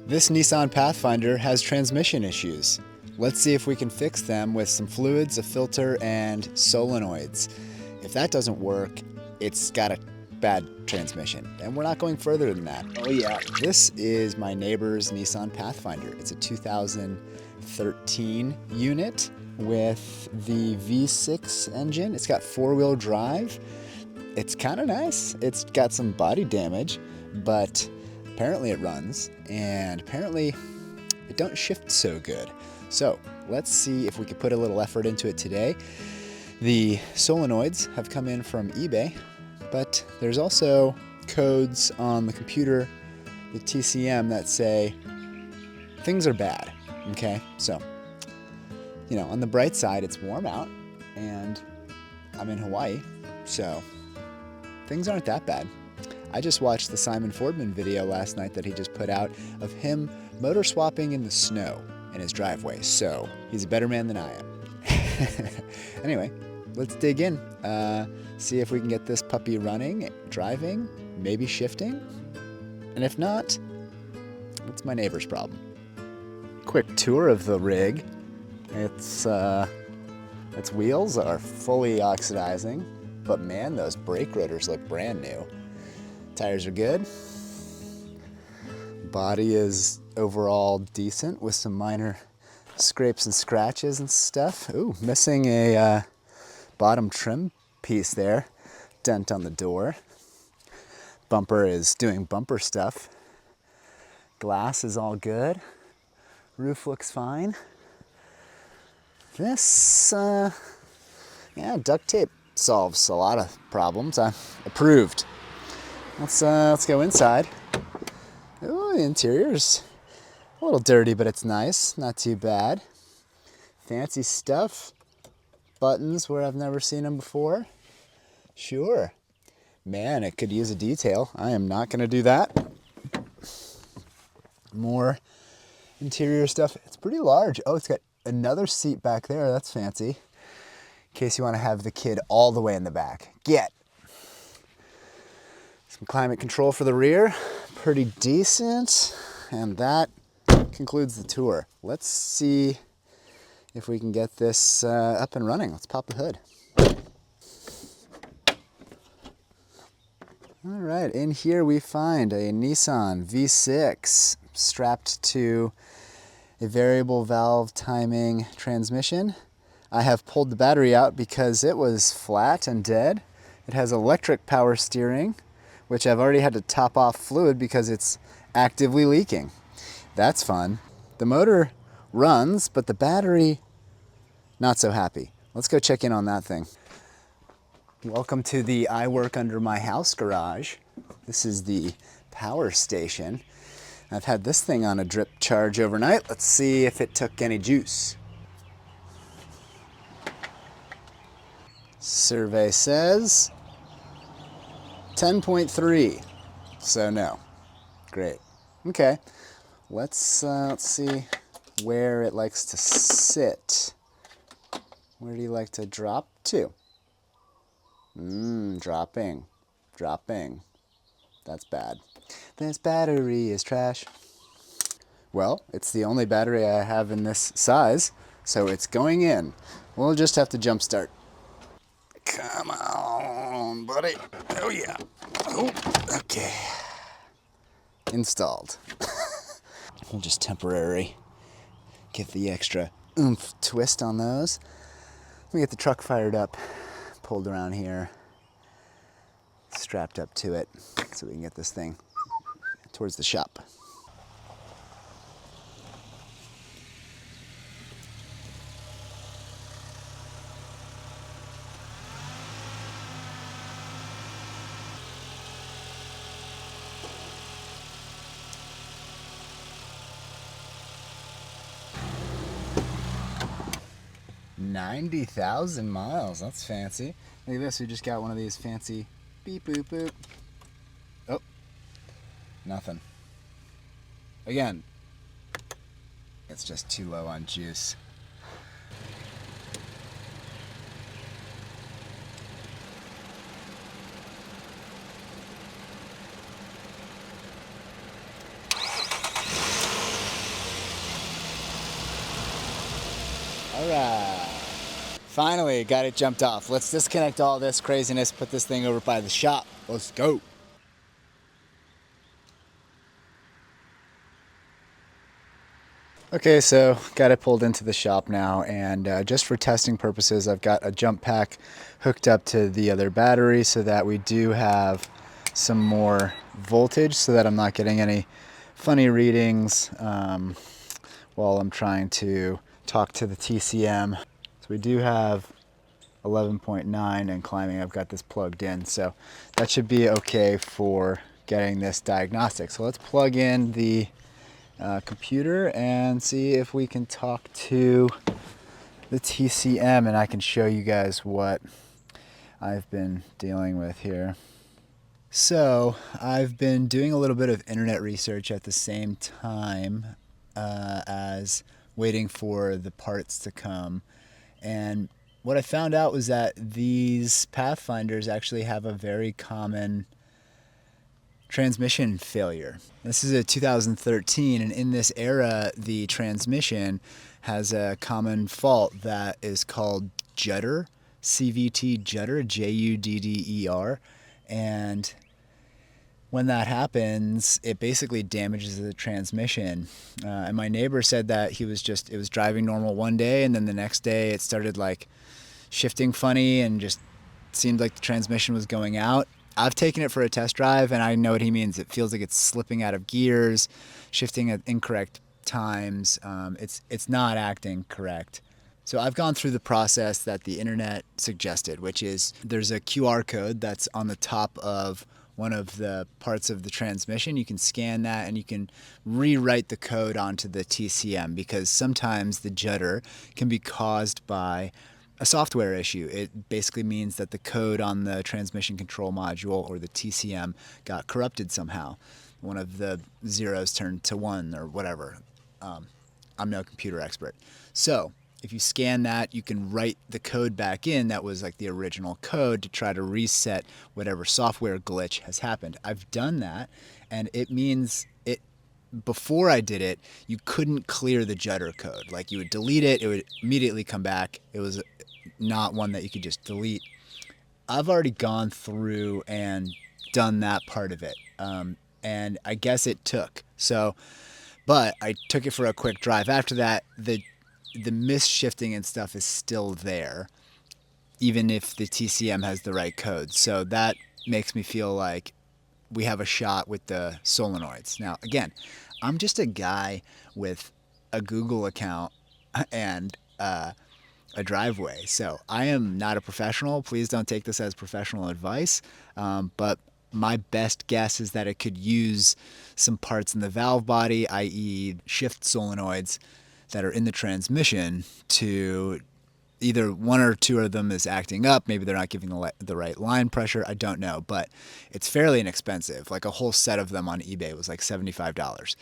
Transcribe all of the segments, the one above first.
This Nissan Pathfinder has transmission issues. Let's see if we can fix them with some fluids, a filter, and solenoids. If that doesn't work, it's got a bad transmission, and we're not going further than that. Oh yeah. This is my neighbor's Nissan Pathfinder. It's a 2013 unit with the V6 engine. It's got four-wheel drive. It's kind of nice. It's got some body damage, but apparently it runs, and apparently it don't shift so good. So let's see if we could put a little effort into it today. The solenoids have come in from eBay, but there's also codes on the computer, the TCM, that say things are bad, okay? So, you know, on the bright side, it's warm out, and I'm in Hawaii, so things aren't that bad. I just watched the Simon Fordman video last night that he just put out of him motor swapping in the snow in his driveway, so he's a better man than I am. Anyway, let's dig in, see if we can get this puppy running, driving, maybe shifting, and if not, it's my neighbor's problem. Quick tour of the rig. Its wheels are fully oxidizing, but man, those brake rotors look brand new. Tires are good. Body is overall decent with some minor scrapes and scratches and stuff. Ooh, missing a bottom trim piece there. Dent on the door. Bumper is doing bumper stuff. Glass is all good. Roof looks fine. This, yeah, duct tape solves a lot of problems. I'm approved. Let's go inside. Ooh, the interior's a little dirty, but it's nice. Not too bad. Fancy stuff. Buttons where I've never seen them before. Sure. Man, it could use a detail. I am not going to do that. More interior stuff. It's pretty large. Oh, it's got another seat back there. That's fancy. In case you want to have the kid all the way in the back. Get. Some climate control for the rear. Pretty decent. And that concludes the tour. Let's see if we can get this up and running. Let's pop the hood. All right, in here we find a Nissan V6 strapped to a variable valve timing transmission. I have pulled the battery out because it was flat and dead. It has electric power steering, which I've already had to top off fluid because it's actively leaking. That's fun. The motor runs, but the battery, not so happy. Let's go check in on that thing. Welcome to the I work under my house garage. This is the power station. I've had this thing on a drip charge overnight. Let's see if it took any juice. Survey says 10.3, so no. Great. Okay, let's see where it likes to sit. Where do you like to drop to? Dropping. That's bad. This battery is trash. Well, it's the only battery I have in this size, so it's going in. We'll just have to jump start. Come on, buddy. Oh yeah. Oh, okay. Installed. We'll just temporarily get the extra oomph twist on those. Let me get the truck fired up, pulled around here, strapped up to it so we can get this thing towards the shop. $90,000 miles, that's fancy. Look at this, we just got one of these fancy beep boop boop. Oh, nothing. Again, it's just too low on juice. All right. Finally got it jumped off. Let's disconnect all this craziness, put this thing over by the shop. Let's go. Okay, so got it pulled into the shop now, and just for testing purposes, I've got a jump pack hooked up to the other battery so that we do have some more voltage so that I'm not getting any funny readings while I'm trying to talk to the TCM. So we do have 11.9 and climbing. I've got this plugged in, so that should be okay for getting this diagnostic. So let's plug in the computer and see if we can talk to the TCM, and I can show you guys what I've been dealing with here. So I've been doing a little bit of internet research at the same time as waiting for the parts to come, and what I found out was that these Pathfinders actually have a very common transmission failure. This is a 2013, and in this era, the transmission has a common fault that is called judder, CVT judder, Judder, and when that happens, it basically damages the transmission. And my neighbor said that it was driving normal one day, and then the next day it started like shifting funny and just seemed like the transmission was going out. I've taken it for a test drive, and I know what he means. It feels like it's slipping out of gears, shifting at incorrect times. It's not acting correct. So I've gone through the process that the internet suggested, which is there's a QR code that's on the top of one of the parts of the transmission. You can scan that and you can rewrite the code onto the TCM, because sometimes the judder can be caused by a software issue. It basically means that the code on the transmission control module or the TCM got corrupted somehow. One of the zeros turned to one or whatever. I'm no computer expert. So if you scan that, you can write the code back in that was like the original code to try to reset whatever software glitch has happened. I've done that, and it means before I did it, you couldn't clear the judder code. Like, you would delete it, it would immediately come back. It was not one that you could just delete. I've already gone through and done that part of it, and I guess it took. But I took it for a quick drive. After that, the misshifting and stuff is still there, even if the TCM has the right code. So that makes me feel like we have a shot with the solenoids. Now, again, I'm just a guy with a Google account and a driveway. So I am not a professional. Please don't take this as professional advice. But my best guess is that it could use some parts in the valve body, i.e. shift solenoids that are in the transmission, to either one or two of them is acting up. Maybe they're not giving the right line pressure. I don't know, but it's fairly inexpensive. Like, a whole set of them on eBay was like $75.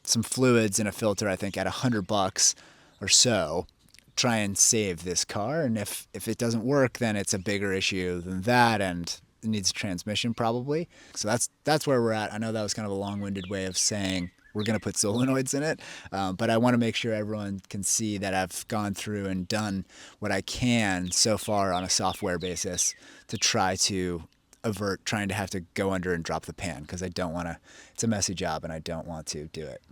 Some fluids and a filter, I think, at $100 or so. Try and save this car, and if it doesn't work, then it's a bigger issue than that, and it needs a transmission probably. So that's where we're at. I know that was kind of a long-winded way of saying we're going to put solenoids in it, but I want to make sure everyone can see that I've gone through and done what I can so far on a software basis to try to avert trying to have to go under and drop the pan, because I don't want to. It's a messy job, and I don't want to do it.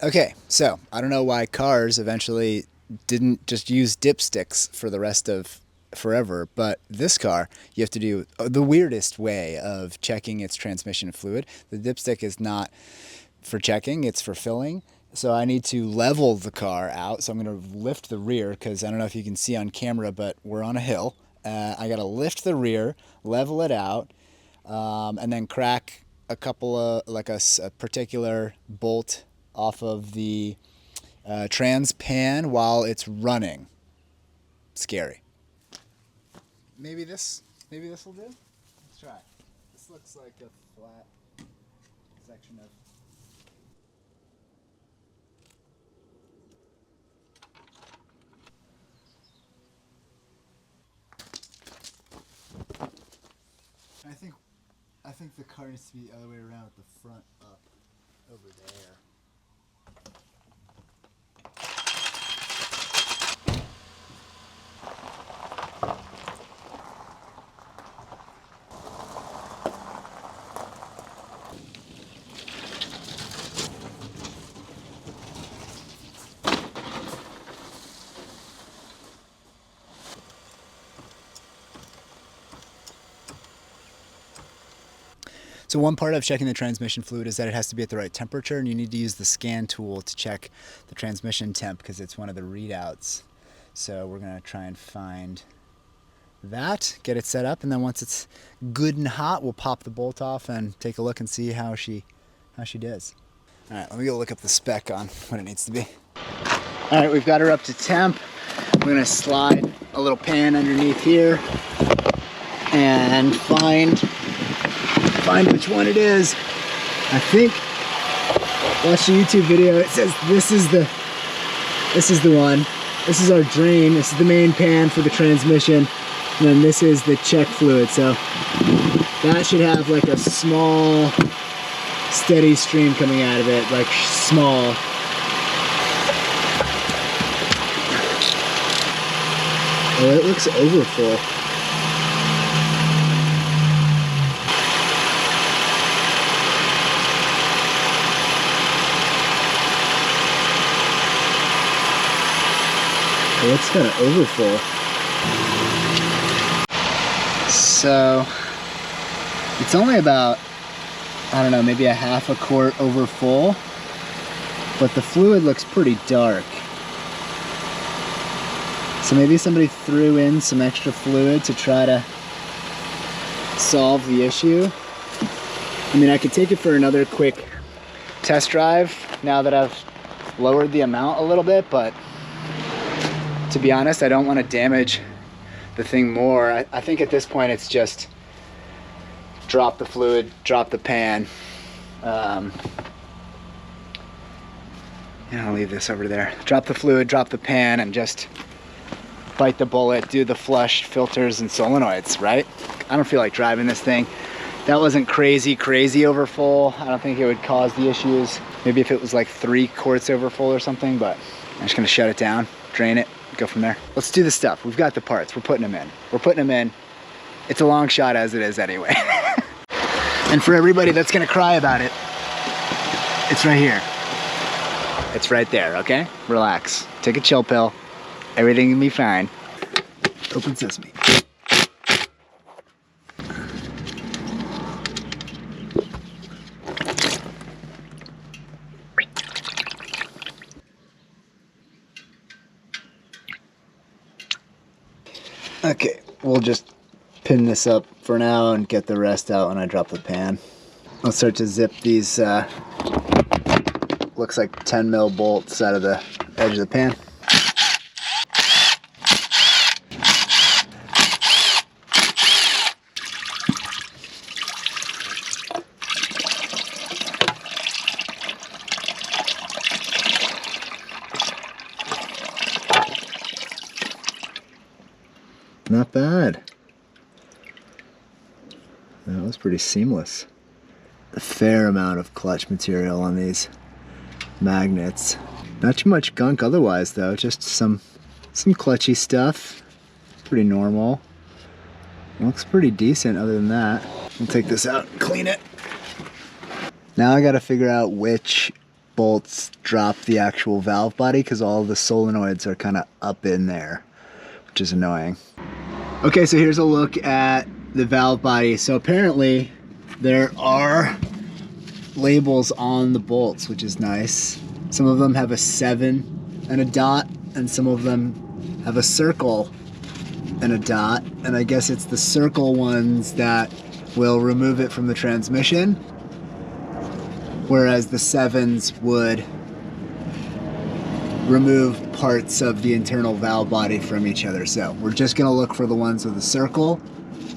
Okay, so I don't know why cars eventually didn't just use dipsticks for the rest of forever, but this car, you have to do the weirdest way of checking its transmission fluid. The dipstick is not for checking, it's for filling. So I need to level the car out. So I'm going to lift the rear, because I don't know if you can see on camera, but we're on a hill. I got to lift the rear, level it out, and then crack a couple of, like a particular bolt off of the trans pan while it's running. Scary. Maybe this will do. Let's try. This looks like a flat section of. I think the car needs to be the other way around, with the front up over there. So one part of checking the transmission fluid is that it has to be at the right temperature, and you need to use the scan tool to check the transmission temp because it's one of the readouts. So we're gonna try and find that, get it set up, and then once it's good and hot, we'll pop the bolt off and take a look and see how she does. All right, let me go look up the spec on what it needs to be. All right, we've got her up to temp. We're gonna slide a little pan underneath here and find which one it is. I think, watch the YouTube video, it says this is the one. This is our drain, this is the main pan for the transmission, and then this is the check fluid. So that should have like a small, steady stream coming out of it, like small. Oh, it looks overfull. Oh, it's kind of overfull. So it's only about, I don't know, maybe a half a quart over full, but the fluid looks pretty dark. So maybe somebody threw in some extra fluid to try to solve the issue. I mean, I could take it for another quick test drive now that I've lowered the amount a little bit, but to be honest, I don't want to damage the thing more. I think at this point it's just drop the fluid, drop the pan. I'll leave this over there. Drop the fluid, drop the pan, and just bite the bullet, do the flush, filters, and solenoids, right? I don't feel like driving this thing. That wasn't crazy overfull. I don't think it would cause the issues. Maybe if it was like 3 quarts overfull or something, but I'm just gonna shut it down, drain it, go from there. Let's do the stuff. We've got the parts. We're putting them in. It's a long shot as it is anyway. And for everybody that's gonna cry about it, it's right here. It's right there, okay? Relax. Take a chill pill. Everything can be fine. Open sesame. Okay, we'll just pin this up for now and get the rest out when I drop the pan. I'll start to zip these, looks like 10 mil bolts out of the edge of the pan. Not bad. That was pretty seamless. A fair amount of clutch material on these magnets. Not too much gunk otherwise though, just some clutchy stuff. Pretty normal. Looks pretty decent other than that. I'll take this out and clean it. Now I gotta figure out which bolts drop the actual valve body because all the solenoids are kind of up in there, which is annoying. Okay, so here's a look at the valve body. So apparently there are labels on the bolts, which is nice. Some of them have a 7 and a dot, and some of them have a circle and a dot. And I guess it's the circle ones that will remove it from the transmission, whereas the 7s would remove parts of the internal valve body from each other. So we're just gonna look for the ones with a circle,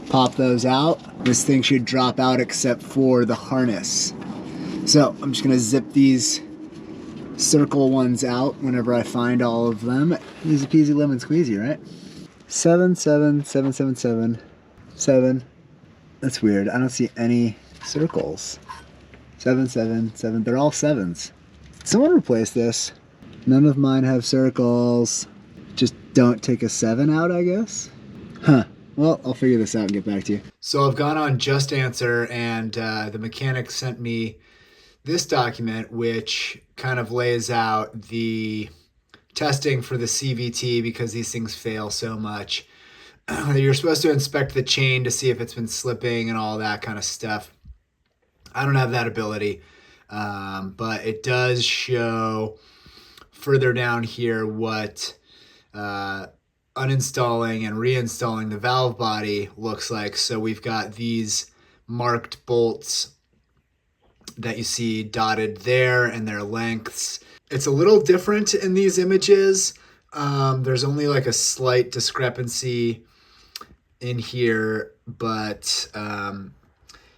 pop those out. This thing should drop out except for the harness. So I'm just gonna zip these circle ones out whenever I find all of them. Easy peasy lemon squeezy, right? 7, 7, 7, 7, 7, 7. That's weird. I don't see any circles. 7, 7, 7. They're all 7s. Someone replace this. None of mine have circles. Just don't take a 7 out, I guess? Huh. Well, I'll figure this out and get back to you. So I've gone on Just Answer, and the mechanic sent me this document, which kind of lays out the testing for the CVT because these things fail so much. You're supposed to inspect the chain to see if it's been slipping and all that kind of stuff. I don't have that ability, but it does show further down here what uninstalling and reinstalling the valve body looks like. So we've got these marked bolts that you see dotted there and their lengths. It's a little different in these images. There's only like a slight discrepancy in here, but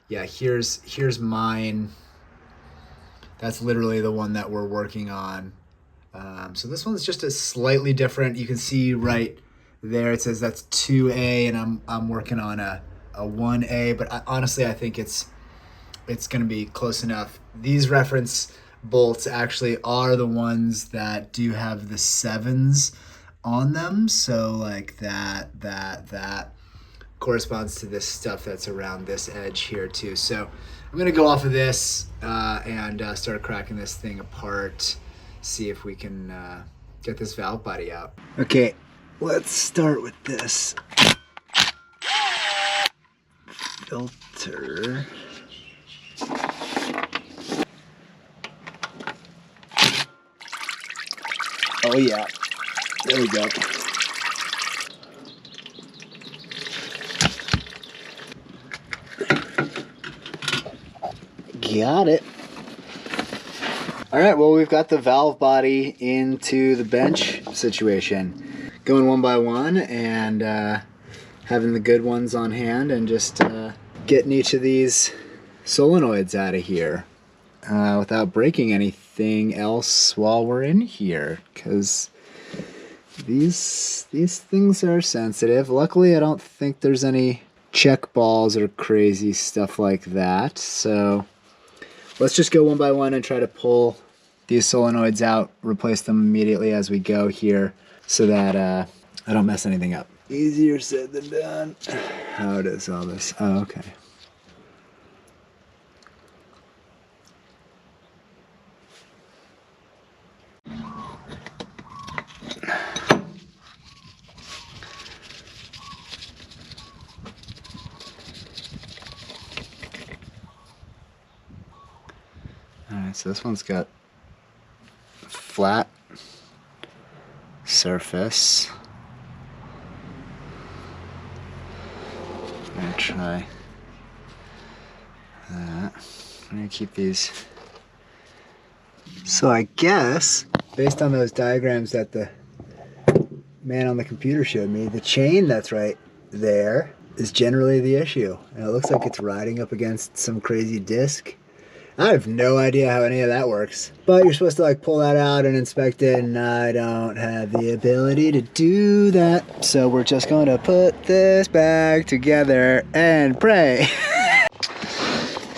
yeah, here's mine. That's literally the one that we're working on. So this one's just a slightly different. You can see right there it says that's 2A, and I'm working on a 1A, but honestly I think it's going to be close enough. These reference bolts actually are the ones that do have the 7s on them. So like that corresponds to this stuff that's around this edge here too. So I'm gonna go off of this and start cracking this thing apart, see if we can get this valve body out. Okay, let's start with this filter. Oh yeah, there we go. Got it. All right, well, we've got the valve body into the bench situation. Going one by one and having the good ones on hand and just getting each of these solenoids out of here without breaking anything else while we're in here, because these things are sensitive. Luckily, I don't think there's any check balls or crazy stuff like that. So let's just go one by one and try to pull these solenoids out, replace them immediately as we go here so that I don't mess anything up. Easier said than done. How does all this? Oh, okay. Alright, so this one's got flat surface. I'm gonna try that. I'm gonna keep these. So I guess, based on those diagrams that the man on the computer showed me, the chain that's right there is generally the issue. And it looks like it's riding up against some crazy disc. I have no idea how any of that works. But you're supposed to like pull that out and inspect it, and I don't have the ability to do that. So we're just going to put this back together and pray.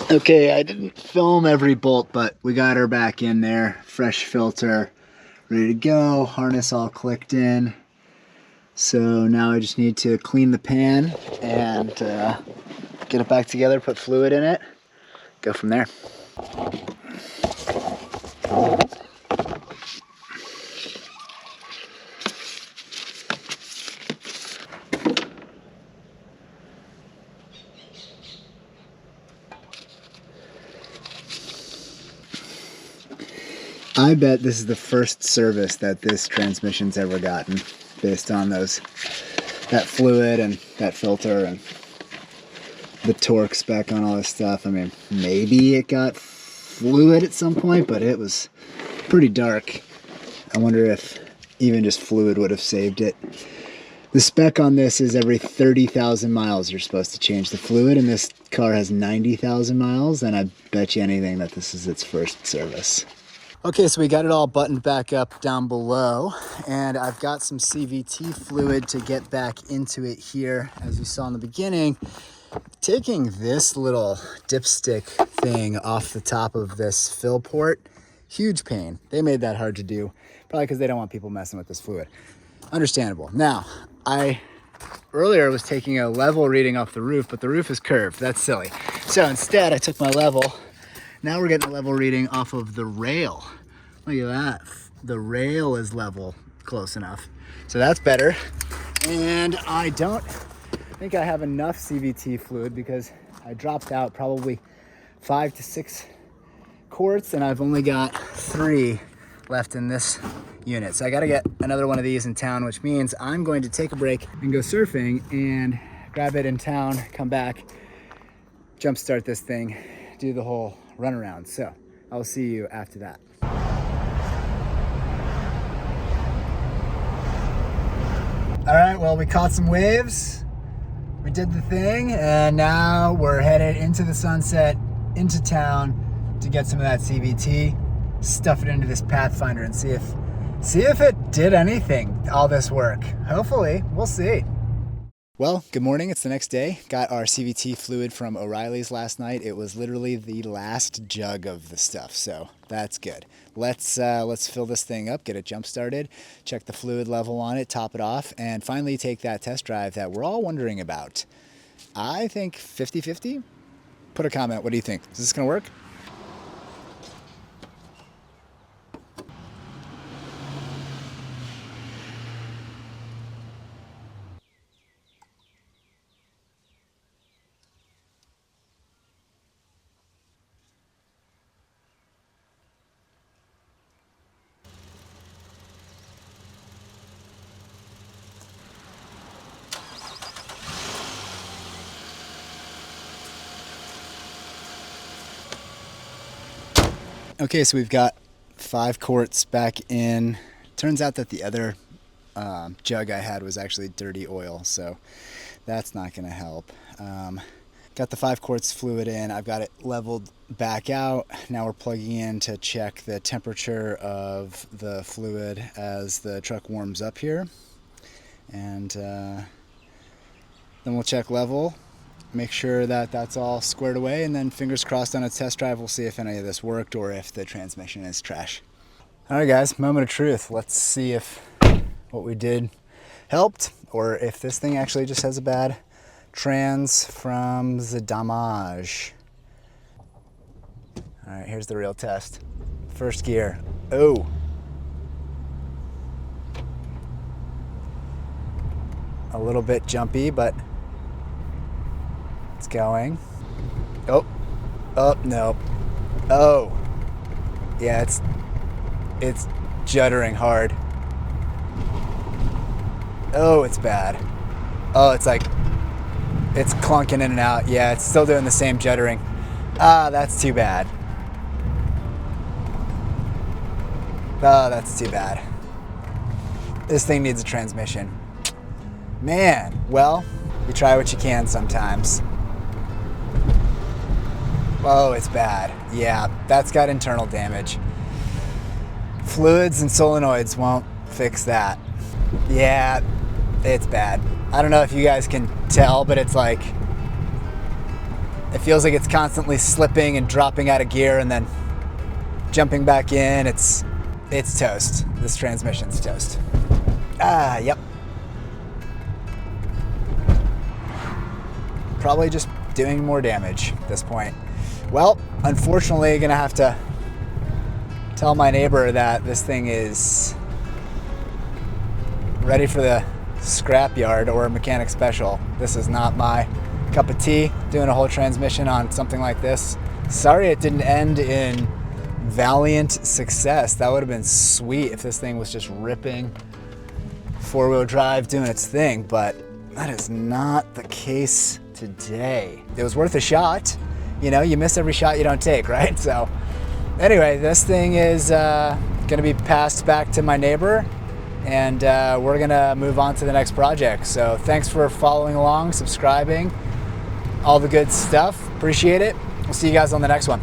Okay, I didn't film every bolt, but we got her back in there. Fresh filter, ready to go. Harness all clicked in. So now I just need to clean the pan and get it back together, put fluid in it, go from there. I bet this is the first service that this transmission's ever gotten, based on that fluid and that filter and the torque spec on all this stuff. I mean, maybe it got fluid at some point, but it was pretty dark. I wonder if even just fluid would have saved it. The spec on this is every 30,000 miles you're supposed to change the fluid, and this car has 90,000 miles, and I bet you anything that this is its first service. Okay, so we got it all buttoned back up down below, and I've got some CVT fluid to get back into it here. As you saw in the beginning, taking this little dipstick thing off the top of this fill port, huge pain. They made that hard to do, probably because they don't want people messing with this fluid. Understandable. Now, I earlier was taking a level reading off the roof, but the roof is curved. That's silly. So instead, I took my level. Now we're getting a level reading off of the rail. Look at that. The rail is level, close enough. So that's better. And I don't think I have enough CVT fluid because I dropped out probably 5 to 6 quarts, and I've only got 3 left in this unit. So I gotta get another one of these in town, which means I'm going to take a break and go surfing and grab it in town, come back, jumpstart this thing, do the whole run around. So I'll see you after that. All right, well, we caught some waves. We did the thing, and now we're headed into the sunset, into town to get some of that CVT, stuff it into this Pathfinder and see if it did anything, all this work. Hopefully, we'll see. Well, good morning. It's the next day. Got our CVT fluid from O'Reilly's last night. It was literally the last jug of the stuff, so that's good. Let's fill this thing up, get it jump started, check the fluid level on it, top it off, and finally take that test drive that we're all wondering about. I think 50-50. Put a comment. What do you think? Is this gonna work? Okay, so we've got 5 quarts back in. Turns out that the other jug I had was actually dirty oil, so that's not gonna help. Got the 5 quarts fluid in. I've got it leveled back out. Now we're plugging in to check the temperature of the fluid as the truck warms up here. And then we'll check level, make sure that that's all squared away, and then fingers crossed on a test drive, we'll see if any of this worked or if the transmission is trash. All right, guys, moment of truth. Let's see if what we did helped or if this thing actually just has a bad trans from the damage. All right, here's the real test. First gear. Oh. A little bit jumpy, but it's going. Oh, no. Oh, yeah, it's juddering hard. Oh, it's bad. Oh, it's clunking in and out. Yeah, it's still doing the same juddering. Ah, that's too bad. Oh, that's too bad. This thing needs a transmission. Man, well, you try what you can sometimes. Oh, it's bad. Yeah, that's got internal damage. Fluids and solenoids won't fix that. Yeah, it's bad. I don't know if you guys can tell, but it's like, it feels like it's constantly slipping and dropping out of gear and then jumping back in. It's toast. This transmission's toast. Ah, yep. Probably just doing more damage at this point. Well, unfortunately, gonna have to tell my neighbor that this thing is ready for the scrap yard or mechanic special. This is not my cup of tea, doing a whole transmission on something like this. Sorry it didn't end in valiant success. That would have been sweet if this thing was just ripping 4-wheel drive doing its thing, but that is not the case today. It was worth a shot. You know, you miss every shot you don't take, right? So anyway, this thing is gonna be passed back to my neighbor, and we're gonna move on to the next project. So thanks for following along, subscribing, all the good stuff. Appreciate it. We'll see you guys on the next one.